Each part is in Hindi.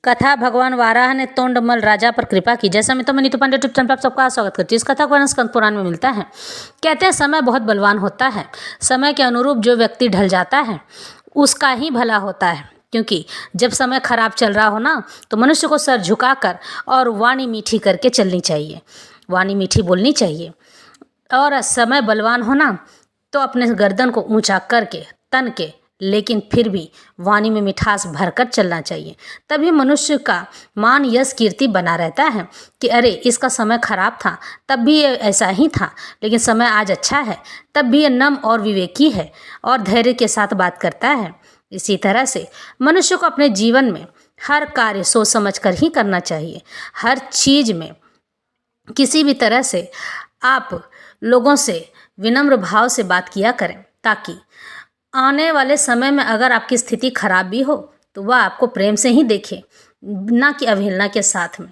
कथा भगवान वाराह ने तोंडमल राजा पर कृपा की। जैसा मैं नीतू पांडे यूट्यूब चैनल पर आप सबका स्वागत करती हूँ। इस कथा को वर्णन स्कंद पुराण में मिलता है। कहते हैं समय बहुत बलवान होता है। समय के अनुरूप जो व्यक्ति ढल जाता है उसका ही भला होता है, क्योंकि जब समय खराब चल रहा हो ना तो मनुष्य को सर झुकाकर और वाणी मीठी करके चलनी चाहिए, वाणी मीठी बोलनी चाहिए। और समय बलवान हो ना तो अपने गर्दन को ऊंचा करके तन के, लेकिन फिर भी वाणी में मिठास भरकर चलना चाहिए। तभी मनुष्य का मान यश कीर्ति बना रहता है कि अरे इसका समय खराब था तब भी ये ऐसा ही था, लेकिन समय आज अच्छा है तब भी ये नम और विवेकी है और धैर्य के साथ बात करता है। इसी तरह से मनुष्य को अपने जीवन में हर कार्य सोच समझ कर ही करना चाहिए। हर चीज़ में किसी भी तरह से आप लोगों से विनम्र भाव से बात किया करें, ताकि आने वाले समय में अगर आपकी स्थिति खराब भी हो तो वह आपको प्रेम से ही देखे, ना कि अवहेलना के साथ में।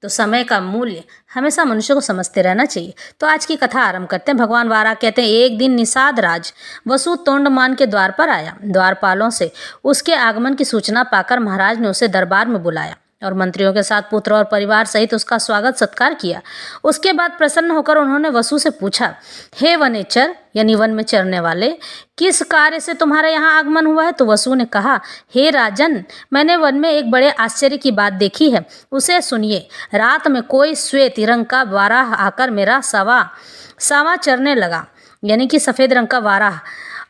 तो समय का मूल्य हमेशा मनुष्य को समझते रहना चाहिए। तो आज की कथा आरंभ करते हैं। भगवान वाराह कहते हैं, एक दिन निषाद राज वसु तोंडमान के द्वार पर आया। द्वारपालों से उसके आगमन की सूचना पाकर महाराज ने उसे दरबार में बुलाया और मंत्रियों के साथ पुत्र और परिवार सहित उसका स्वागत सत्कार किया। उसके बाद प्रसन्न होकर उन्होंने वसु से पूछा, हे वनेचर यानी वन में चरने वाले, किस कार्य से तुम्हारा यहाँ आगमन हुआ है? तो वसु ने कहा, हे राजन, मैंने वन में एक बड़े आश्चर्य की बात देखी है, उसे सुनिए। रात में कोई श्वेत रंग का वाराह आकर मेरा सावा चरने लगा, यानी कि सफ़ेद रंग का वाराह,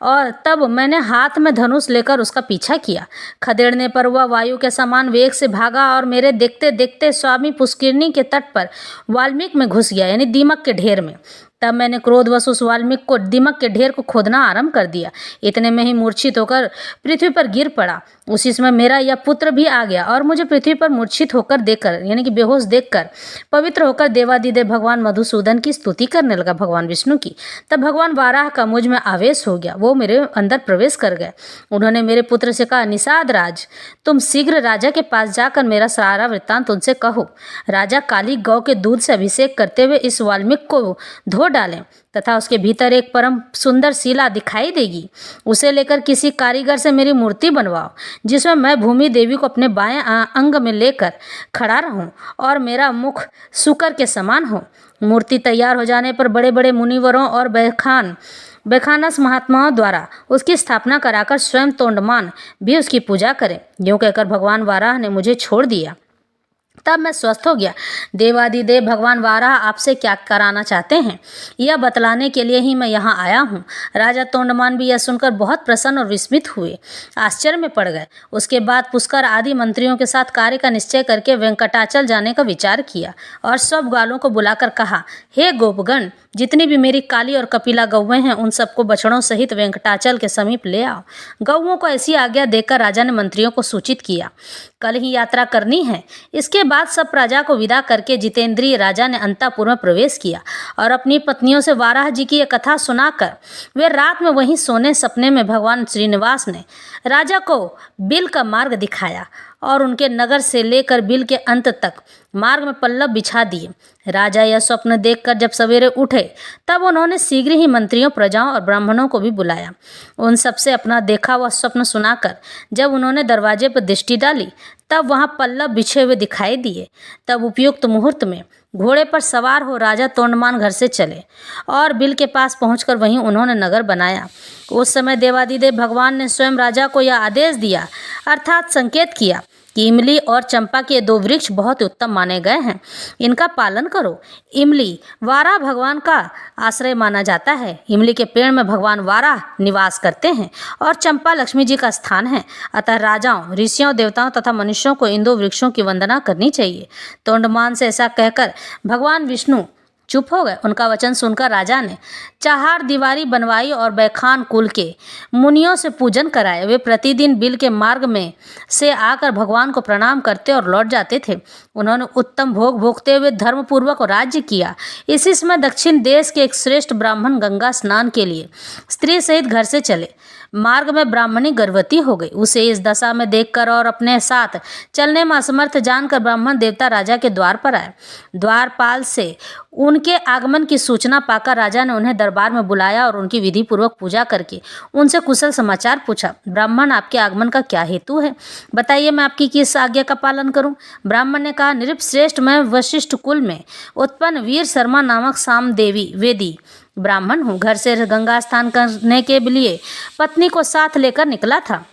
और तब मैंने हाथ में धनुष लेकर उसका पीछा किया। खदेड़ने पर वह वायु के समान वेग से भागा और मेरे देखते देखते स्वामी पुष्किरनी के तट पर वाल्मीकि में घुस गया, यानी दीमक के ढेर में। तब मैंने क्रोधवश उस वाल्मीकि को दीमक के ढेर को खोदना आरंभ कर दिया। इतने में ही मूर्छित होकर पृथ्वी पर गिर पड़ा। उसी समय मेरा यह पुत्र भी आ गया और मुझे पृथ्वी पर मूर्छित होकर देखकर, यानी कि बेहोश देखकर, पवित्र होकर देवादिदेव भगवान मधुसूदन की स्तुति करने लगा, भगवान विष्णु की। तब भगवान वाराह का मुझ में आवेश हो गया, वो मेरे अंदर प्रवेश कर गए। उन्होंने मेरे पुत्र से कहा, निषाद राज, तुम शीघ्र राजा के पास जाकर मेरा सारा वृत्तांत उनसे कहो। राजा काली गौ के दूध से अभिषेक करते हुए इस वाल्मीकि को धो डालें तथा उसके भीतर एक परम सुंदर शिला दिखाई देगी। उसे लेकर किसी कारीगर से मेरी मूर्ति बनवाओ, जिसमें मैं भूमि देवी को अपने बाएं अंग में लेकर खड़ा रहूं और मेरा मुख शुकर के समान हो। मूर्ति तैयार हो जाने पर बड़े बड़े मुनिवरों और बेखानस महात्माओं द्वारा उसकी स्थापना कराकर स्वयं तोंडमान भी उसकी पूजा करें। यूँ कहकर भगवान वाराह ने मुझे छोड़ दिया। तब मैं स्वस्थ हो गया। देवादिदेव भगवान वाराह आपसे क्या कराना चाहते हैं, यह बतलाने के लिए ही मैं यहाँ आया हूँ। राजा तोंडमान भी यह सुनकर बहुत प्रसन्न और विस्मित हुए, आश्चर्य में पड़ गए। उसके बाद पुष्कर आदि मंत्रियों के साथ कार्य का निश्चय करके वेंकटाचल जाने का विचार किया और सब ग्वालों को बुलाकर कहा, हे गोपगण, जितनी भी मेरी काली और कपिला गौवें हैं उन सबको बछड़ों सहित वेंकटाचल के समीप ले आओ। गौवों को ऐसी आज्ञा देकर राजा ने मंत्रियों को सूचित किया, कल ही यात्रा करनी है। इसके बाद सब प्रजा को विदा करके जितेंद्रिय राजा ने अंतःपुर में प्रवेश किया और अपनी पत्नियों से वाराह जी की यह कथा सुनाकर वे रात में वहीं सोने। सपने में भगवान श्रीनिवास ने राजा को बिल का मार्ग दिखाया और उनके नगर से लेकर बिल के अंत तक मार्ग में पल्लव बिछा दिए। राजा यह स्वप्न देखकर जब सवेरे उठे तब उन्होंने शीघ्र ही मंत्रियों, प्रजाओं और ब्राह्मणों को भी बुलाया। उन सबसे अपना देखा हुआ स्वप्न सुनाकर जब उन्होंने दरवाजे पर दृष्टि डाली तब वहाँ पल्लव बिछे हुए दिखाई दिए। तब उपयुक्त मुहूर्त में घोड़े पर सवार हो राजा तोंडमान घर से चले और बिल के पास पहुंचकर वहीं उन्होंने नगर बनाया। उस समय देवादिदेव भगवान ने स्वयं राजा को यह आदेश दिया, अर्थात संकेत किया कि इमली और चंपा के 2 वृक्ष बहुत उत्तम माने गए हैं, इनका पालन करो। इमली वाराह भगवान का आश्रय माना जाता है। इमली के पेड़ में भगवान वाराह निवास करते हैं और चंपा लक्ष्मी जी का स्थान है। अतः राजाओं, ऋषियों, देवताओं तथा मनुष्यों को इन 2 वृक्षों की वंदना करनी चाहिए। तोंडमान से ऐसा कहकर भगवान विष्णु चुप हो गए। उनका वचन सुनकर राजा ने चार दीवारी बनवाई और बैखान कुल के मुनियों से पूजन कराए। वे प्रतिदिन बिल के मार्ग में से आकर भगवान को प्रणाम करते और लौट जाते थे। उन्होंने उत्तम भोग भोगते हुए धर्मपूर्वक राज्य किया। इसी समय दक्षिण देश के एक श्रेष्ठ ब्राह्मण गंगा स्नान के लिए स्त्री सहित घर से चले। मार्ग में ब्राह्मणी गर्भवती हो गई। उसे इस दशा में देखकर और अपने साथ चलने में असमर्थ जानकर ब्राह्मण देवता राजा के द्वार पर आए। द्वारपाल से उनके आगमन की सूचना पाकर राजा ने उन्हें दरबार में बुलाया और उनकी विधि पूर्वक पूजा करके उनसे कुशल समाचार पूछा। ब्राह्मण, आपके आगमन का क्या हेतु है? बताइए, मैं आपकी किस आज्ञा का पालन करूं? ब्राह्मण ने कहा, नृपश्रेष्ठ, मैं वशिष्ठ कुल में उत्पन्न वीर शर्मा नामक सामदेवी वेदी ब्राह्मण हूँ। घर से गंगा स्नान करने के लिए पत्नी को साथ लेकर निकला था।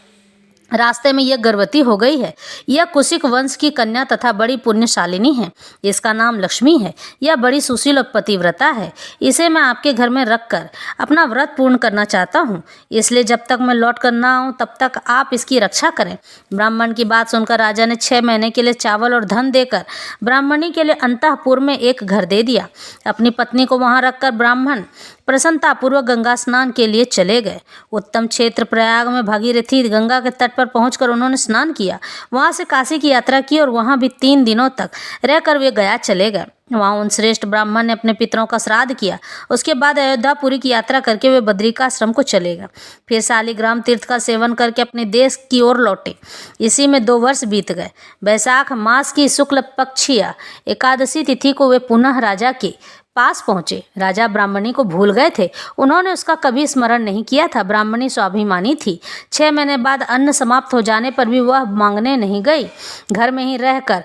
रास्ते में यह गर्भवती हो गई है। यह कुशिक वंश की कन्या तथा बड़ी पुण्यशालिनी है। इसका नाम लक्ष्मी है। यह बड़ी सुशील और पतिव्रता है। इसे मैं आपके घर में रखकर अपना व्रत पूर्ण करना चाहता हूँ, इसलिए जब तक मैं लौट कर ना आऊँ तब तक आप इसकी रक्षा करें। ब्राह्मण की बात सुनकर राजा ने 6 महीने के लिए चावल और धन देकर ब्राह्मणी के लिए अंतःपुर में एक घर दे दिया। अपनी पत्नी को वहाँ रखकर ब्राह्मण प्रसन्नतापूर्वक गंगा स्नान के लिए चले गए। उत्तम क्षेत्र प्रयाग में भागीरथी गंगा के तट पर पहुंचकर उन्होंने स्नान किया। वहां से काशी की यात्रा की और वहां भी 3 दिनों तक रहकर वे गया चले गए। वहाँ उन श्रेष्ठ ब्राह्मण ने अपने पितरों का श्राद्ध किया। उसके बाद अयोध्यापुरी की यात्रा करके वे बद्रिकाश्रम को चले गए। फिर शालिग्राम तीर्थ का सेवन करके अपने देश की ओर लौटे। इसी में 2 वर्ष बीत गए। वैशाख मास की शुक्ल पक्षीय एकादशी तिथि को वे पुनः राजा के पास पहुंचे। राजा ब्राह्मणी को भूल गए थे। उन्होंने उसका कभी स्मरण नहीं किया था। ब्राह्मणी स्वाभिमानी थी। 6 महीने बाद अन्न समाप्त हो जाने पर भी वह मांगने नहीं गई। घर में ही रहकर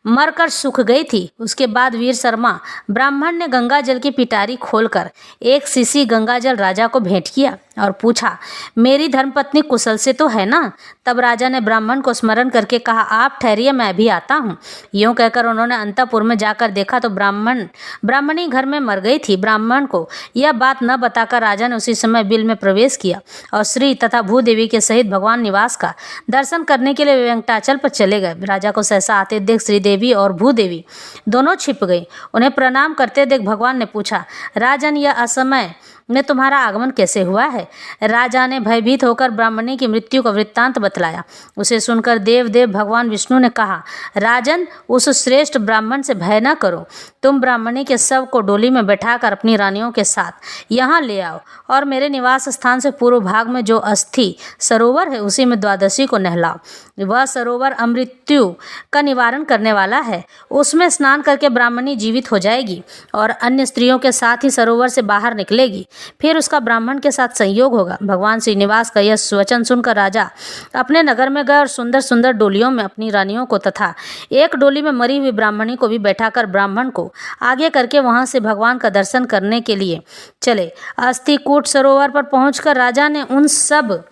मरकर सूख गई थी। उसके बाद वीर शर्मा ब्राह्मण ने गंगा जल की पिटारी खोलकर एक सीसी गंगा जल राजा को भेंट किया और पूछा, मेरी धर्मपत्नी कुशल से तो है ना? तब राजा ने ब्राह्मण को स्मरण करके कहा, आप ठहरिए, मैं भी आता हूँ। यूँ कहकर उन्होंने अंतःपुर में जाकर देखा तो ब्राह्मणी घर में मर गई थी। ब्राह्मण को यह बात न बताकर राजा ने उसी समय बिल में प्रवेश किया और श्री तथा भूदेवी के सहित भगवान निवास का दर्शन करने के लिए वेंकटाचल पर चले गए। राजा को सहसा आते देख श्रीदेवी और भूदेवी दोनों छिप गई। उन्हें प्रणाम करते देख भगवान ने पूछा, राजन, यह असमय में तुम्हारा आगमन कैसे हुआ है? राजा ने भयभीत होकर ब्राह्मणी की मृत्यु का वृत्तांत बतलाया। उसे सुनकर देव भगवान विष्णु ने कहा, राजन, उस श्रेष्ठ ब्राह्मण से भय न करो। तुम ब्राह्मणी के शव को डोली में बैठाकर अपनी रानियों के साथ यहाँ ले आओ और मेरे निवास स्थान से पूर्व भाग में जो अस्थि सरोवर है उसी में द्वादशी को नहलाओ। वह सरोवर अमृत्यु का निवारण करने वाला है। उसमें स्नान करके ब्राह्मणी जीवित हो जाएगी और अन्य स्त्रियों के साथ ही सरोवर से बाहर निकलेगी। फिर उसका ब्राह्मण के साथ संयोग होगा। भगवान श्रीनिवास का यह वचन सुनकर राजा अपने नगर में गए और सुंदर सुंदर डोलियों में अपनी रानियों को तथा एक डोली में मरी हुई ब्राह्मणी को भी बैठाकर ब्राह्मण को आगे करके वहां से भगवान का दर्शन करने के लिए चले। अस्थिकूट सरोवर पर पहुंचकर राजा ने उन सब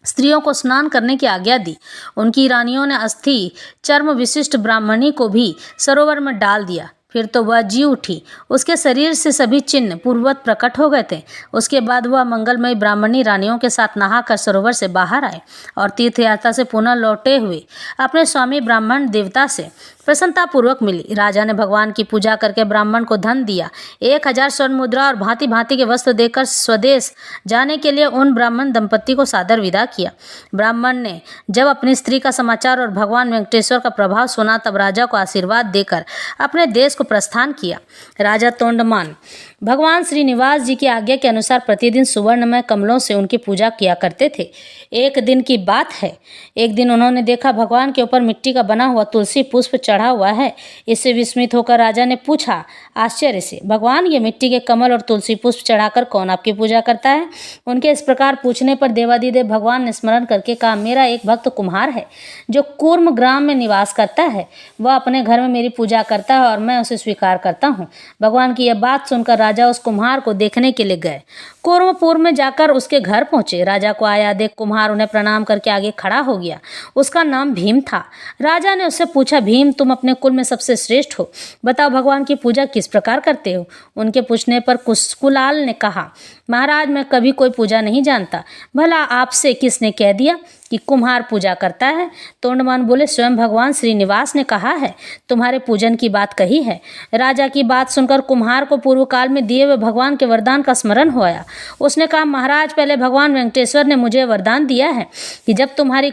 स्त्रियों को स्नान करने की आज्ञा दी। उनकी रानियों ने अस्थि चर्म विशिष्ट ब्राह्मणी को भी सरोवर में डाल दिया। फिर तो वह जी उठी। उसके शरीर से सभी चिन्ह पूर्ववत प्रकट हो गए थे। उसके बाद वह मंगलमयी ब्राह्मणी रानियों के साथ नहाकर सरोवर से बाहर आए और तीर्थ यात्रा से पुनः लौटे हुए अपने स्वामी ब्राह्मण देवता से प्रसन्नतापूर्वक मिली। राजा ने भगवान की पूजा करके ब्राह्मण को धन दिया। 1000 स्वर्ण मुद्रा और भांति भांति के वस्त्र देकर स्वदेश जाने के लिए उन ब्राह्मण दंपत्ति को सादर विदा किया। ब्राह्मण ने जब अपनी स्त्री का समाचार और भगवान वेंकटेश्वर का प्रभाव सुना तब राजा को आशीर्वाद देकर अपने देश को प्रस्थान किया। राजा तोंडमान भगवान श्रीनिवास जी की आज्ञा के अनुसार प्रतिदिन सुवर्णमय कमलों से उनकी पूजा किया करते थे। एक दिन की बात है, एक दिन उन्होंने देखा भगवान के ऊपर मिट्टी का बना हुआ तुलसी पुष्प चढ़ा हुआ है। इससे विस्मित होकर राजा ने पूछा आश्चर्य से, भगवान, ये मिट्टी के कमल और तुलसी पुष्प चढ़ाकर कौन आपकी पूजा करता है? उनके इस प्रकार पूछने पर देवादिदेव भगवान ने स्मरण करके कहा, मेरा एक भक्त कुम्हार है जो कूर्म ग्राम में निवास करता है। वह अपने घर में मेरी पूजा करता है और मैं उसे स्वीकार करता हूँ। भगवान की यह बात सुनकर राजा उस कुम्हार को देखने के लिए गए। कूर्मपुर में जाकर उसके घर पहुंचे। राजा को आया देख कुम्हार उन्हें प्रणाम करके आगे खड़ा हो गया। उसका नाम भीम था। राजा ने उससे पूछा, भीम, तुम अपने कुल में सबसे श्रेष्ठ हो, बताओ भगवान की पूजा किस प्रकार करते हो? उनके पूछने पर कुलाल ने कहा, महाराज, मैं कभी कोई पूजा नहीं जानता। भला आपसे किसने कह दिया कि कुम्हार पूजा करता है? तोंडमान बोले, स्वयं भगवान श्रीनिवास ने कहा है, तुम्हारे पूजन की बात कही है। राजा की बात सुनकर कुम्हार को पूर्व काल में दिए हुए भगवान के वरदान का स्मरण होया। उसने कहा, महाराज, पहले भगवान वेंकटेश्वर ने मुझे वरदान दिया है कि जब तुम्हारी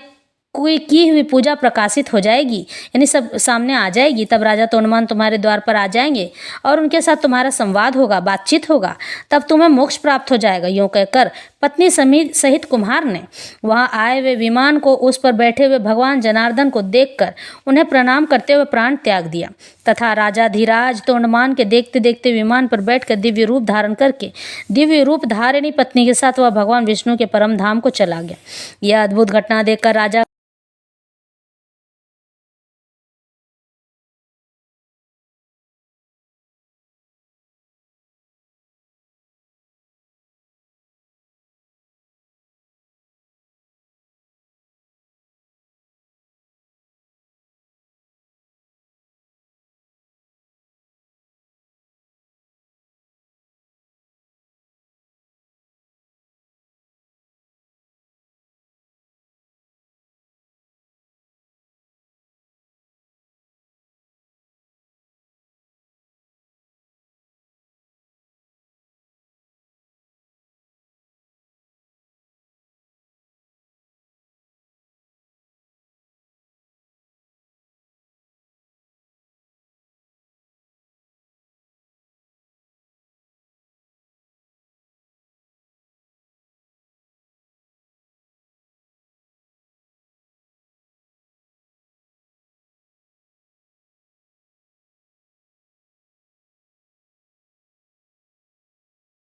कोई की हुई पूजा प्रकाशित हो जाएगी, यानी सब सामने आ जाएगी, तब राजा तोंडमान तुम्हारे द्वार पर आ जाएंगे और उनके साथ तुम्हारा संवाद होगा, बातचीत होगा, तब तुम्हें मोक्ष प्राप्त हो जाएगा। यूँ कहकर पत्नी सहित कुम्हार ने वहां आए हुए विमान को उस पर बैठे हुए भगवान जनार्दन को देखकर उन्हें प्रणाम करते हुए प्राण त्याग दिया तथा राजा धीराज तोंडमान के देखते देखते विमान पर बैठकर दिव्य रूप धारण करके दिव्य रूप धारिणी पत्नी के साथ वह भगवान विष्णु के परम धाम को चला गया। यह अद्भुत घटना देखकर राजा